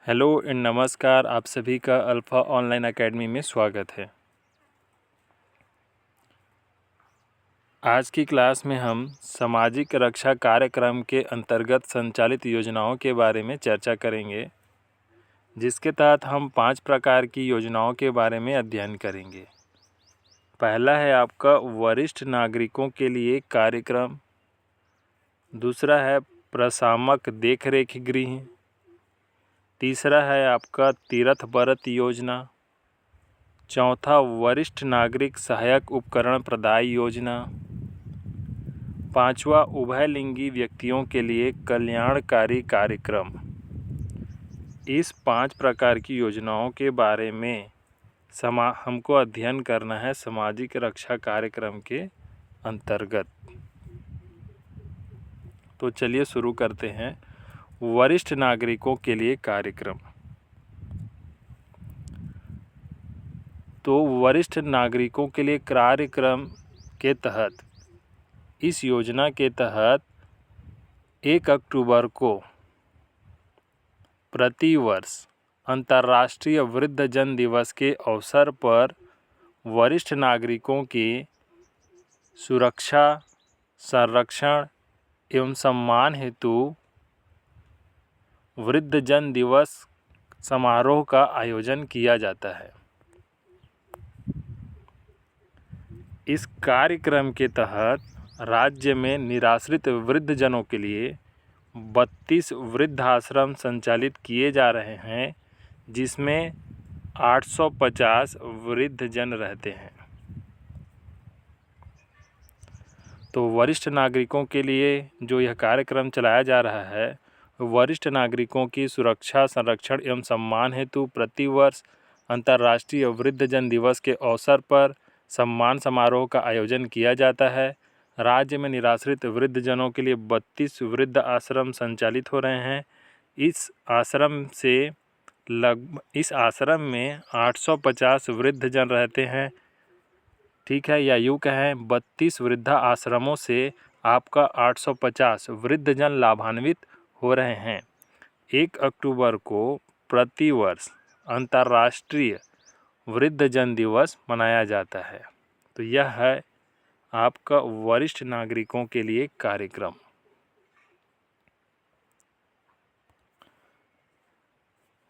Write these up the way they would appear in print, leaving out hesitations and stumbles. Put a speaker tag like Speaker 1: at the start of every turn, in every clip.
Speaker 1: Hello and नमस्कार। आप सभी का अल्फ़ा ऑनलाइन एकेडमी में स्वागत है। आज की क्लास में हम सामाजिक रक्षा कार्यक्रम के अंतर्गत संचालित योजनाओं के बारे में चर्चा करेंगे, जिसके तहत हम 5 प्रकार की योजनाओं के बारे में अध्ययन करेंगे। पहला है आपका वरिष्ठ नागरिकों के लिए कार्यक्रम। दूसरा है प्रशामक देखरेख गृह। तीसरा है आपका तीर्थ बरत योजना। चौथा वरिष्ठ नागरिक सहायक उपकरण प्रदाय योजना। पांचवा उभयलिंगी व्यक्तियों के लिए कल्याणकारी कार्यक्रम। इस 5 प्रकार की योजनाओं के बारे में हमको अध्ययन करना है सामाजिक रक्षा कार्यक्रम के अंतर्गत। तो चलिए शुरू करते हैं। वरिष्ठ नागरिकों के लिए कार्यक्रम। तो वरिष्ठ नागरिकों के लिए कार्यक्रम के तहत इस योजना के तहत 1 अक्टूबर को प्रतिवर्ष अंतर्राष्ट्रीय वृद्धजन दिवस के अवसर पर वरिष्ठ नागरिकों की सुरक्षा, संरक्षण एवं सम्मान हेतु वृद्धजन दिवस समारोह का आयोजन किया जाता है। इस कार्यक्रम के तहत राज्य में निराश्रित वृद्धजनों के लिए 32 वृद्धाश्रम संचालित किए जा रहे हैं, जिसमें 850 वृद्धजन रहते हैं। तो वरिष्ठ नागरिकों के लिए जो यह कार्यक्रम चलाया जा रहा है, वरिष्ठ नागरिकों की सुरक्षा, संरक्षण एवं सम्मान हेतु प्रतिवर्ष अंतर्राष्ट्रीय वृद्धजन दिवस के अवसर पर सम्मान समारोह का आयोजन किया जाता है। राज्य में निराश्रित वृद्धजनों के लिए 32 वृद्ध आश्रम संचालित हो रहे हैं। इस आश्रम में 850 वृद्धजन रहते हैं। ठीक है, या यूँ कहें 32 वृद्धा आश्रमों से आपका 850 वृद्धजन लाभान्वित हो रहे हैं। 1 अक्टूबर को प्रतिवर्ष अंतर्राष्ट्रीय वृद्धजन दिवस मनाया जाता है। तो यह है आपका वरिष्ठ नागरिकों के लिए कार्यक्रम।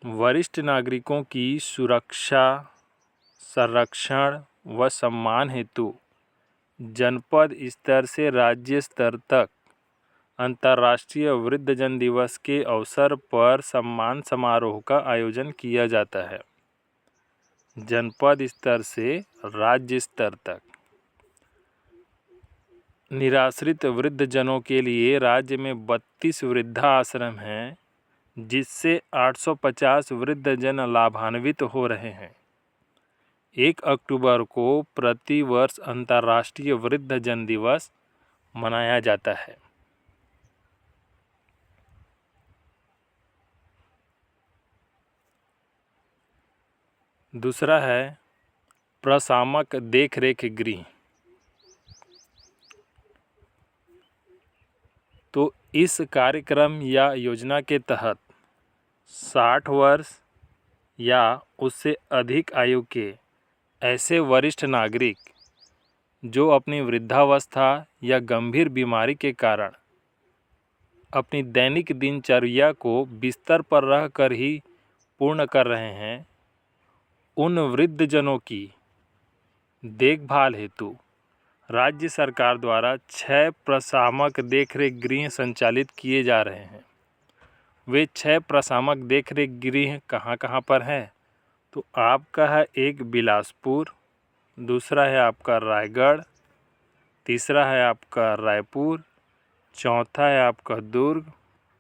Speaker 1: वरिष्ठ नागरिकों की सुरक्षा, संरक्षण व सम्मान हेतु जनपद स्तर से राज्य स्तर तक अंतर्राष्ट्रीय वृद्धजन दिवस के अवसर पर सम्मान समारोह का आयोजन किया जाता है। जनपद स्तर से राज्य स्तर तक निराश्रित वृद्धजनों के लिए राज्य में 32 वृद्धा आश्रम हैं, जिससे 850 वृद्धजन लाभान्वित हो रहे हैं। 1 अक्टूबर को प्रतिवर्ष अंतर्राष्ट्रीय वृद्धजन दिवस मनाया जाता है। दूसरा है प्रशामक देखरेख गृह। तो इस कार्यक्रम या योजना के तहत 60 वर्ष या उससे अधिक आयु के ऐसे वरिष्ठ नागरिक जो अपनी वृद्धावस्था या गंभीर बीमारी के कारण अपनी दैनिक दिनचर्या को बिस्तर पर रहकर ही पूर्ण कर रहे हैं, उन वृद्धजनों की देखभाल हेतु राज्य सरकार द्वारा 6 प्रशामक देखरेख गृह संचालित किए जा रहे हैं। वे 6 प्रशामक देखरेख गृह कहाँ कहाँ पर हैं? तो आपका है एक बिलासपुर, दूसरा है आपका रायगढ़, तीसरा है आपका रायपुर, चौथा है आपका दुर्ग,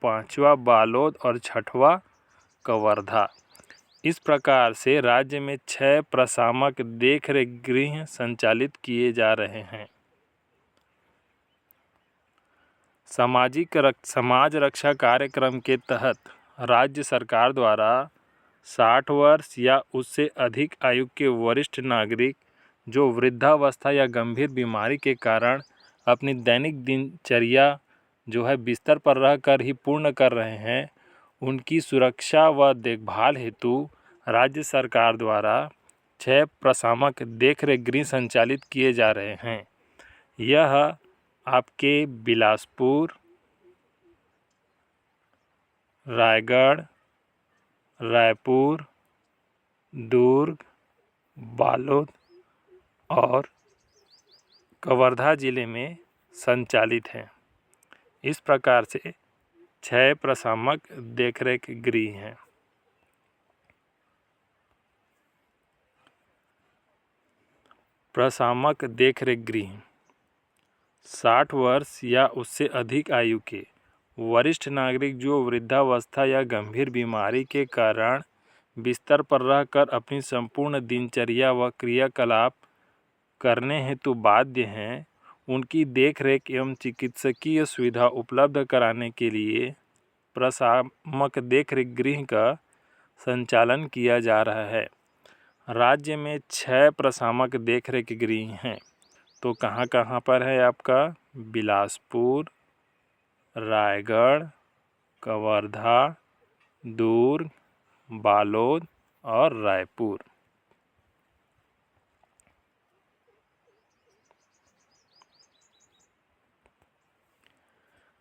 Speaker 1: पांचवा बालोद और छठवा कवर्धा। इस प्रकार से राज्य में 6 प्रशामक देखरेख गृह संचालित किए जा रहे हैं। समाज रक्षा कार्यक्रम के तहत राज्य सरकार द्वारा 60 वर्ष या उससे अधिक आयु के वरिष्ठ नागरिक जो वृद्धावस्था या गंभीर बीमारी के कारण अपनी दैनिक दिनचर्या जो है बिस्तर पर रहकर ही पूर्ण कर रहे हैं, उनकी सुरक्षा व देखभाल हेतु राज्य सरकार द्वारा 6 प्रशामक देखरेख गृह संचालित किए जा रहे हैं। यह आपके बिलासपुर, रायगढ़, रायपुर, दुर्ग, बालोद और कवर्धा जिले में संचालित हैं। इस प्रकार से 6 प्रशामक देखरेख गृह हैं। प्रशामक देखरेख गृह 60 वर्ष या उससे अधिक आयु के वरिष्ठ नागरिक जो वृद्धावस्था या गंभीर बीमारी के कारण बिस्तर पर रहकर अपनी संपूर्ण दिनचर्या व क्रियाकलाप करने हेतु बाध्य हैं, उनकी देखरेख एवं चिकित्सकीय सुविधा उपलब्ध कराने के लिए प्रशामक देखरेख गृह का संचालन किया जा रहा है। राज्य में 6 प्रशामक देखरेख गृह हैं। तो कहाँ कहाँ पर है आपका? बिलासपुर, रायगढ़, कवर्धा, दुर्ग, बालोद और रायपुर।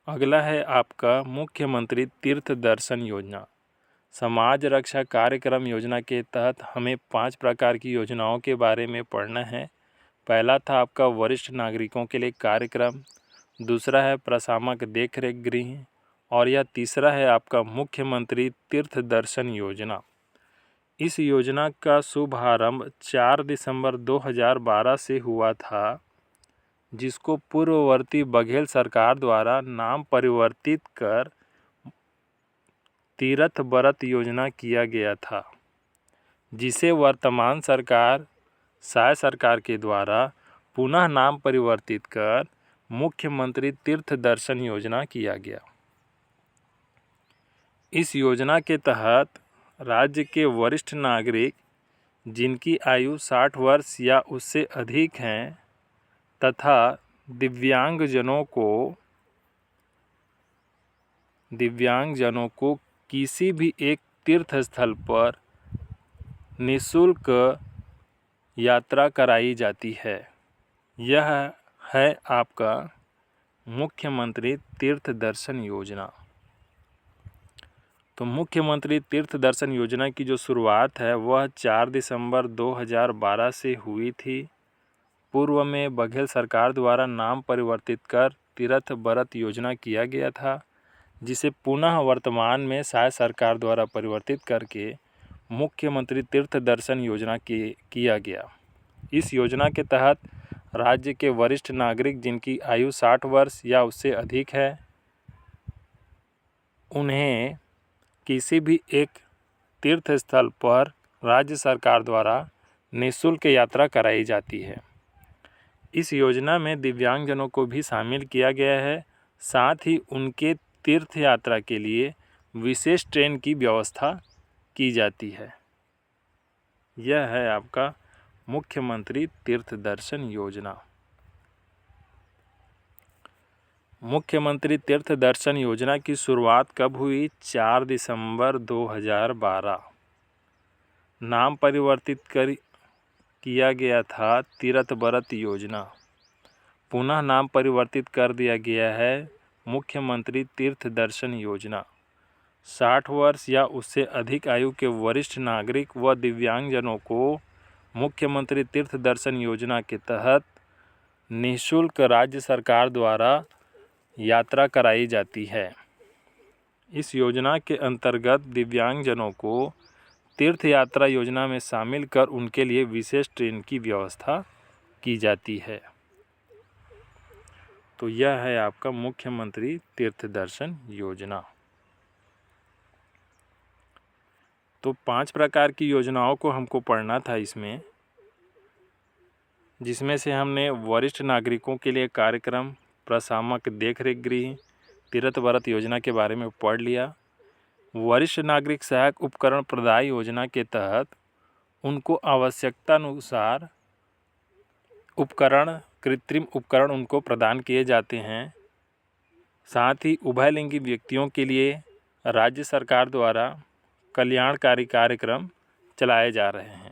Speaker 1: अगला है आपका मुख्यमंत्री तीर्थ दर्शन योजना। समाज रक्षा कार्यक्रम योजना के तहत हमें 5 प्रकार की योजनाओं के बारे में पढ़ना है। पहला था आपका वरिष्ठ नागरिकों के लिए कार्यक्रम, दूसरा है प्रशामक देखरेख गृह और यह तीसरा है आपका मुख्यमंत्री तीर्थ दर्शन योजना। इस योजना का शुभारंभ 4 दिसंबर 2012 से हुआ था, जिसको पूर्ववर्ती बघेल सरकार द्वारा नाम परिवर्तित कर तीरथ व्रत योजना किया गया था, जिसे वर्तमान सरकार शाह सरकार के द्वारा पुनः नाम परिवर्तित कर मुख्यमंत्री तीर्थ दर्शन योजना किया गया। इस योजना के तहत राज्य के वरिष्ठ नागरिक जिनकी आयु 60 वर्ष या उससे अधिक हैं तथा दिव्यांगजनों को किसी भी एक तीर्थ स्थल पर निःशुल्क यात्रा कराई जाती है। यह है आपका मुख्यमंत्री तीर्थ दर्शन योजना। तो मुख्यमंत्री तीर्थ दर्शन योजना की जो शुरुआत है वह 4 दिसंबर 2012 से हुई थी। पूर्व में बघेल सरकार द्वारा नाम परिवर्तित कर तीरथ व्रत योजना किया गया था, जिसे पुनः वर्तमान में शाह सरकार द्वारा परिवर्तित करके मुख्यमंत्री तीर्थ दर्शन योजना किया गया। इस योजना के तहत राज्य के वरिष्ठ नागरिक जिनकी आयु 60 वर्ष या उससे अधिक है, उन्हें किसी भी एक तीर्थ स्थल पर राज्य सरकार द्वारा निःशुल्क यात्रा कराई जाती है। इस योजना में दिव्यांगजनों को भी शामिल किया गया है। साथ ही उनके तीर्थ यात्रा के लिए विशेष ट्रेन की व्यवस्था की जाती है। यह है आपका मुख्यमंत्री तीर्थ दर्शन योजना। मुख्यमंत्री तीर्थ दर्शन योजना की शुरुआत कब हुई? 4 दिसंबर 2012। नाम परिवर्तित किया गया था तीरथ व्रत योजना। पुनः नाम परिवर्तित कर दिया गया है मुख्यमंत्री तीर्थ दर्शन योजना। 60 वर्ष या उससे अधिक आयु के वरिष्ठ नागरिक व दिव्यांगजनों को मुख्यमंत्री तीर्थ दर्शन योजना के तहत निःशुल्क राज्य सरकार द्वारा यात्रा कराई जाती है। इस योजना के अंतर्गत दिव्यांगजनों को तीर्थ यात्रा योजना में शामिल कर उनके लिए विशेष ट्रेन की व्यवस्था की जाती है। तो यह है आपका मुख्यमंत्री तीर्थ दर्शन योजना। तो 5 प्रकार की योजनाओं को हमको पढ़ना था इसमें, जिसमें से हमने वरिष्ठ नागरिकों के लिए कार्यक्रम, प्रशामक देखरेख गृह, तीरथ व्रत योजना के बारे में पढ़ लिया। वरिष्ठ नागरिक सहायक उपकरण प्रदाय योजना के तहत उनको आवश्यकता अनुसार कृत्रिम उपकरण उनको प्रदान किए जाते हैं। साथ ही उभयलिंगी व्यक्तियों के लिए राज्य सरकार द्वारा कल्याणकारी कार्यक्रम चलाए जा रहे हैं।